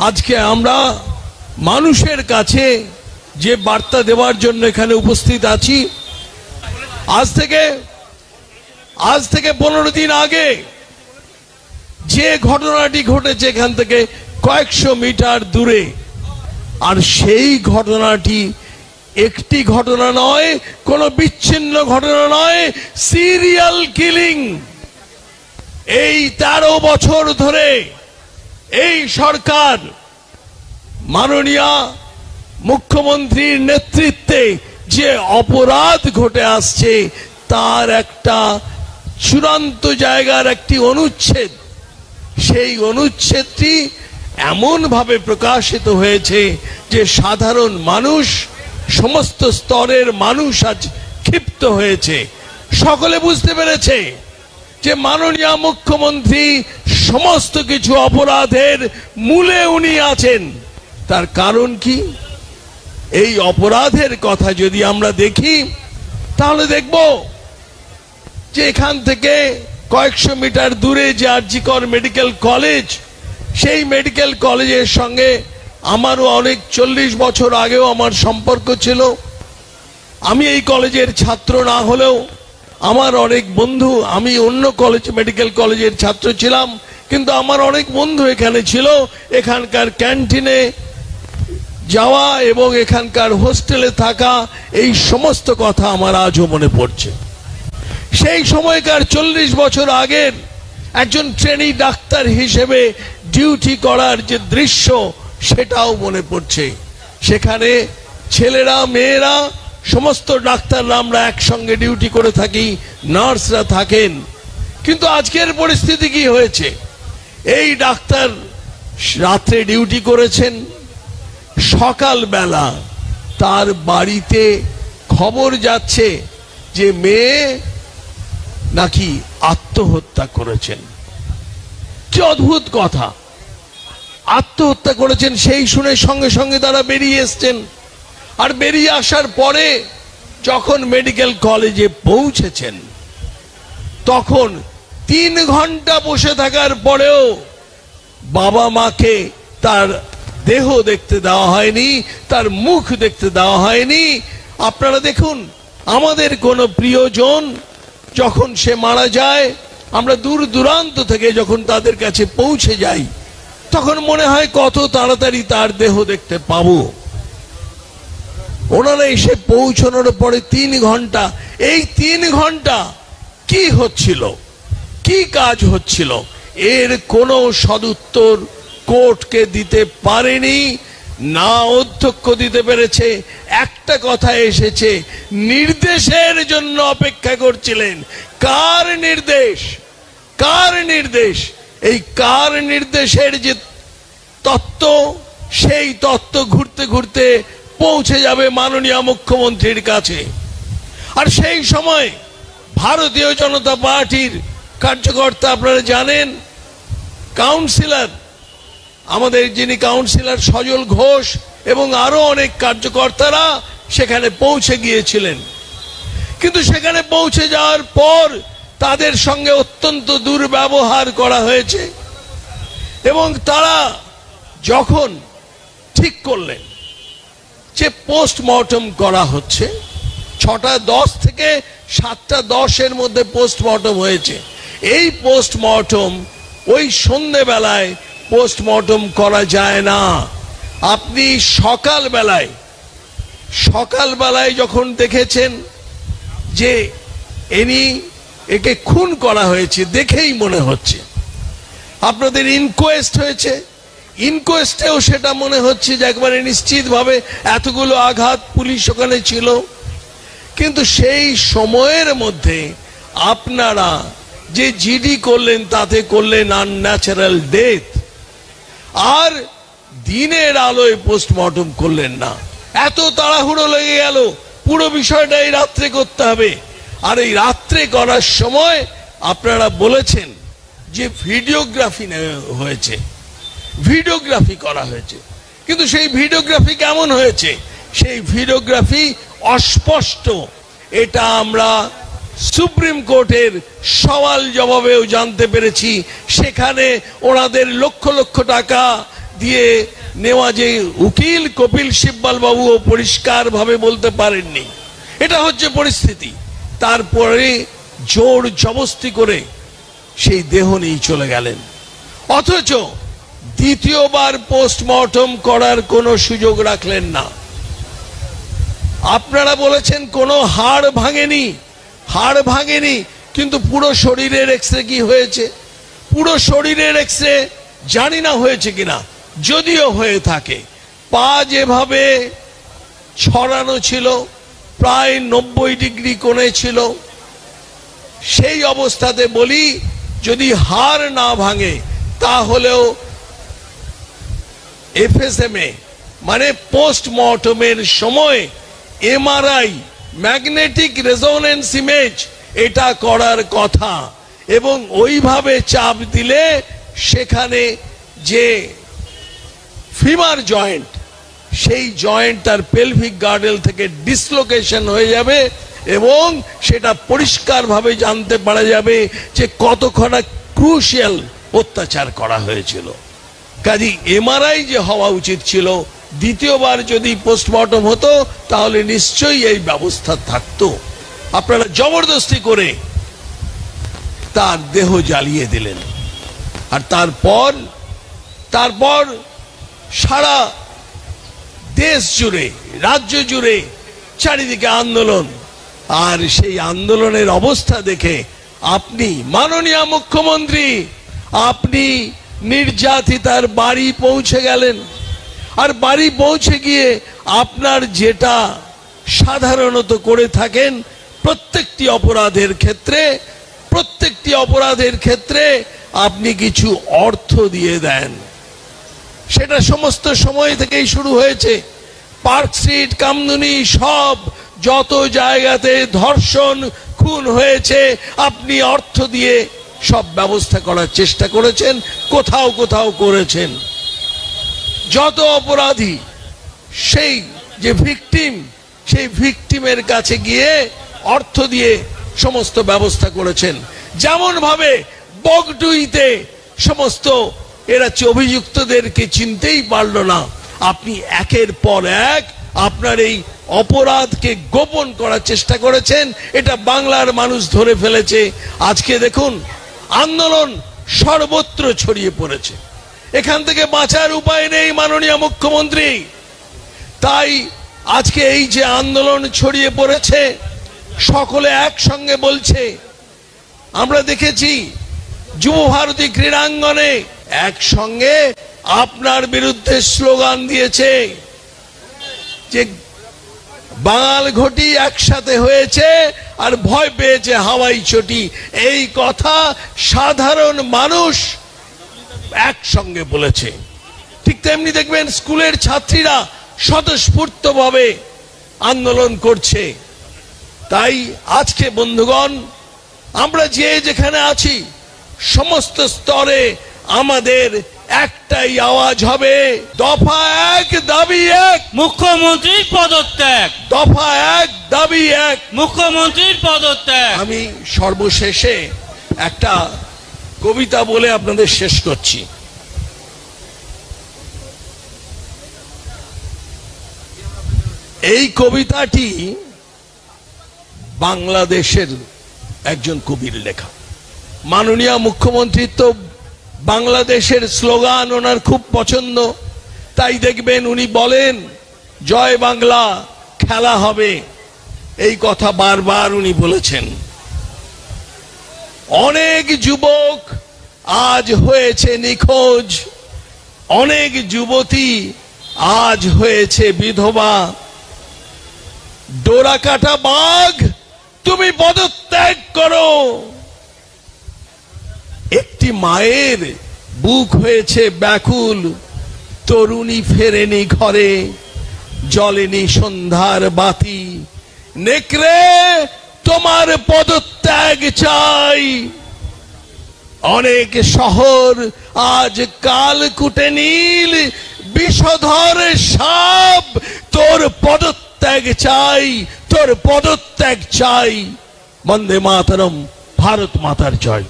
আজকে আমরা মানুষের কাছে যে বার্তা দেওয়ার জন্য এখানে উপস্থিত আছি, আজ থেকে 15 দিন আগে যে ঘটনাটি ঘটেছে এখান থেকে কয়েকশো মিটার দূরে, আর সেই ঘটনাটি একটি ঘটনা নয়, কোনো বিচ্ছিন্ন ঘটনা নয়, সিরিয়াল কিলিং। এই 13 বছর ধরে এই সরকার মাননীয় মুখ্যমন্ত্রীর নেতৃত্বে যে অপরাধ ঘটে আসছে তার একটা চূড়ান্ত জায়গার একটি অনুচ্ছেদ, সেই অনুচ্ছেদটি এমন ভাবে প্রকাশিত হয়েছে যে সাধারণ মানুষ, সমস্ত স্তরের মানুষ আজ ক্ষিপ্ত হয়েছে। সকলে বুঝতে পেরেছে যে মাননীয় মুখ্যমন্ত্রী সমস্ত কিছু অপরাধের মূলে উনি আছেন। তার কারণ কি? এই অপরাধের কথা যদি আমরা দেখি তাহলে দেখব যে এখান থেকে কয়েকশো মিটার দূরে যে আরজিকর মেডিকেল কলেজ, সেই মেডিকেল কলেজের সঙ্গে আমারও অনেক 40 বছর আগেও আমার সম্পর্ক ছিল। আমি এই কলেজের ছাত্র না হলেও আমার অনেক বন্ধু, আমি অন্য কলেজ মেডিকেল কলেজের ছাত্র ছিলাম, কিন্তু আমার অনেক বন্ধু এখানে ছিল। এখানকার ক্যান্টিনে যাওয়া এবং এখানকার হোস্টেলে থাকা, এই সমস্ত কথা আমার আজও মনে পড়ছে। সেই সময়কার 40 বছর আগের একজন ট্রেনি ডাক্তার হিসেবে ডিউটি করার যে দৃশ্য, সেটাও মনে পড়ছে। সেখানে ছেলেরা মেয়েরা সমস্ত ডাক্তাররা আমরা একসঙ্গে ডিউটি করে থাকি, নার্সরা থাকেন। কিন্তু আজকের পরিস্থিতি কি হয়েছে? এই ডাক্তার রাত্রে ডিউটি করেছেন, সকালবেলা তার বাড়িতে খবর যাচ্ছে যে মেয়ে নাকি আত্মহত্যা করেছেন। কি অদ্ভুত কথা! আত্মহত্যা করেছেন সেই শুনে সঙ্গে সঙ্গে তারা বেরিয়ে এসছেন। আর বেরিয়ে আসার পরে যখন মেডিকেল কলেজে পৌঁছেছেন তখন 3 ঘন্টা বসে থাকার পরেও বাবা মাকে তার দেহ দেখতে দেওয়া হয়নি, তার মুখ দেখতে দেওয়া হয়নি। আপনারা দেখুন, আমাদের কোনো প্রিয়জন যখন সে মারা যায়, আমরা দূর দূরান্ত থেকে যখন তাদের কাছে পৌঁছে যাই তখন মনে হয় কত তাড়াতাড়ি তার দেহ দেখতে পাবো। ওনারা এসে পৌঁছানোর পরে 3 ঘন্টা, এই 3 ঘন্টা কি হচ্ছিল, কি কাজ হচ্ছিল, এর কোনো সদুত্তর কোর্টকে দিতে পারেনি, না অধ্যক্ষ দিতে পেরেছে। একটা কথা এসেছে, নির্দেশের জন্য অপেক্ষা করছিলেন। কার নির্দেশ? কার নির্দেশ? এই কার নির্দেশের যে তত্ত্ব, সেই তত্ত্ব ঘুরতে ঘুরতে পৌঁছে যাবে মাননীয় মুখ্যমন্ত্রীর কাছে। আর সেই সময় ভারতীয় জনতা পার্টির কার্যকর্তা, আপনারা জানেন, কাউন্সিলর, আমাদের যিনি কাউন্সিলর সজল ঘোষ এবং আরো অনেক কার্যকর্তারা সেখানে পৌঁছে গিয়েছিলেন। কিন্তু সেখানে পৌঁছে যাওয়ার পর তাদের সঙ্গে অত্যন্ত দুর্ব্যবহার করা হয়েছে এবং তারা যখন ঠিক করলেন যে পোস্টমর্টম করা হচ্ছে, 6:10 থেকে 7:10 মধ্যে পোস্টমর্টম হয়েছে। এই পোস্টমর্টম ওই সন্ধ্যেবেলায় পোস্টমর্টম করা যায় না। আপনি সকালবেলায় যখন দেখেছেন যে একে খুন করা হয়েছে, দেখেই মনে হচ্ছে। আপনাদের ইনকোয়েস্ট হয়েছে, ইনকোয়েস্টেও সেটা মনে হচ্ছে যে একবারে নিশ্চিতভাবে এতগুলো আঘাত, পুলিশ ওখানে ছিল। কিন্তু সেই সময়ের মধ্যে আপনারা যে জিডি করলেন তাতে করলেন আনন্যাচারাল ডেথ, আর দিনের আলোয় পোস্টমর্টম করলেন না। এত তাড়াহুড়ো লেগে গেল, পুরো বিষয়টা এই রাত্রে করতে হবে। আর এই রাত্রে করার সময় আপনারা বলেছেন যে ভিডিওগ্রাফি হয়েছে, ভিডিওগ্রাফি করা হয়েছে। কিন্তু সেই ভিডিওগ্রাফি কেমন হয়েছে? সেই ভিডিওগ্রাফি অস্পষ্ট। এটা আমরা সুপ্রিম কোর্টের সওয়াল জবাবেও জানতে পেরেছি। সেখানে ওনাদের লক্ষ লক্ষ টাকা দিয়ে নেওয়া যে উকিল কপিল সিব্বল বাবুও পরিষ্কার ভাবে বলতে পারেননি। এটা হচ্ছে পরিস্থিতি। তারপরে জোর জবস্তি করে সেই দেহ নিয়ে চলে গেলেন, অথচ দ্বিতীয়বার পোস্টমর্টম করার কোনো সুযোগ রাখলেন না। আপনারা বলেছেন কোনো হাড় ভাঙেনি, হাড় ভাঙেনি, কিন্তু পুরো শরীরের এক্সরে কি হয়েছে? পুরো শরীরের এক্সরে জানি না হয়েছে কিনা, যদিও হয়ে থাকে পা যেভাবে ছড়ানো ছিল, প্রায় 90 ডিগ্রি কোণে ছিল, সেই অবস্থাতে বলি যদি হাড় না ভাঙে তাহলেও এফএসএমএ মানে পোস্টমর্টমের সময় এমআরআই ম্যাগনেটিক রেজোনেন্স ইমেজ এটা করার কথা, এবং ওইভাবে চাপ দিলে সেখানে যে ফিমার জয়েন্ট, সেই জয়েন্ট তার পেলভিক গার্ডেল থেকে ডিসলোকেশন হয়ে যাবে এবং সেটা পরিষ্কারভাবে জানতে পারা যাবে যে কতখানা ক্রুশিয়াল অত্যাচার করা হয়েছিল। কাজে এমআরআই যে হওয়া উচিত ছিল, দ্বিতীয়বার যদি পোস্টমর্টম হতো তাহলে নিশ্চয়ই এই ব্যবস্থা থাকতো। আপনারা জবরদস্তি করে তার দেহ জ্বালিয়ে দিলেন। আর তারপর সারা দেশ জুড়ে, রাজ্য জুড়ে চারিদিকে আন্দোলন। আর সেই আন্দোলনের অবস্থা দেখে আপনি মাননীয় মুখ্যমন্ত্রী, আপনি নির্যাতিতার বাড়ি পৌঁছে গেলেন। আর বাড়ি পৌঁছে গিয়ে আপনার যেটা সাধারণত করে থাকেন প্রত্যেকটি অপরাধের ক্ষেত্রে আপনি কিছু অর্থ দিয়ে দেন। সেটা সমস্ত সময় থেকেই শুরু হয়েছে। পার্ক স্ট্রিট, কামদুনি, সব যত জায়গাতে ধর্ষণ খুন হয়েছে আপনি অর্থ দিয়ে সব ব্যবস্থা করার চেষ্টা করেছেন, কোথাও কোথাও করেছেন। যত অপরাধী, সেই যে ভিকটিম, সেই ভিকটিমের কাছে গিয়ে অর্থ দিয়ে সমস্ত ব্যবস্থা করেছেন। যেমন ভাবে বগটুইতে সমস্ত এরা অভিযুক্তদেরকে চিনতেই পারল না, আপনি একের পর এক আপনার এই অপরাধকে গোপন করার চেষ্টা করেছেন। এটা বাংলার মানুষ ধরে ফেলেছে। আজকে দেখুন আন্দোলন সর্বত্র ছড়িয়ে পড়েছে, এখান থেকে বাঁচার উপায় নেই মাননীয় মুখ্যমন্ত্রী। তাই আজকে এই যে আন্দোলন ছড়িয়ে পড়েছে, সকলে একসঙ্গে বলছে। আমরা দেখেছি যুব ভারতী ক্রীড়াঙ্গনে একসঙ্গে আপনার বিরুদ্ধে স্লোগান দিয়েছে যে বাঙাল ঘটি একসাথে হয়েছে আর ভয় পেয়েছে হাওয়াই চটি। এই কথা সাধারণ মানুষ একসঙ্গে বলেছে। ঠিক তেমনি দেখবেন স্কুলের ছাত্রীরা স্বতঃস্ফূর্তভাবে আন্দোলন করছে। তাই আজকে বন্ধুগণ, আমরা যে যেখানে আছি সমস্ত স্তরে আমাদের একটাই আওয়াজ হবে, দফা এক দাবি এক, মুখ্যমন্ত্রীর পদত্যাগ। দফা এক দাবি এক, মুখ্যমন্ত্রীর পদত্যাগ। আমি সর্বশেষে একটা কবিতা বলে আপনাদের শেষ করছি। এই কবিতাটি বাংলাদেশের একজন কবির লেখা। মাননীয় মুখ্যমন্ত্রী তো বাংলাদেশের স্লোগান ওনার খুব পছন্দ, তাই দেখবেন উনি বলেন জয় বাংলা, খেলা হবে, এই কথা বারবার উনি বলেছেন। অনেক যুবক আজ হয়েছে নিখোঁজ, অনেক যুবতী আজ হয়েছে বিধবা। ডোরা কাটা বাঘ, তুমি পদত্যাগ করো। একটি মায়ের বুক হয়েছে ব্যাকুল, তরুণী ফেরেনি ঘরে, জ্বলেনি সন্ধ্যার বাতি। নেকড়ে তোমার পদত্যাগ চাই। অনেক শহর আজ কাল কুটে নীল, বিষধর সাপ, তোর পদত্যাগ চাই, তোর পদত্যাগ চাই। বন্দে মাতরম, ভারত মাতার জয়।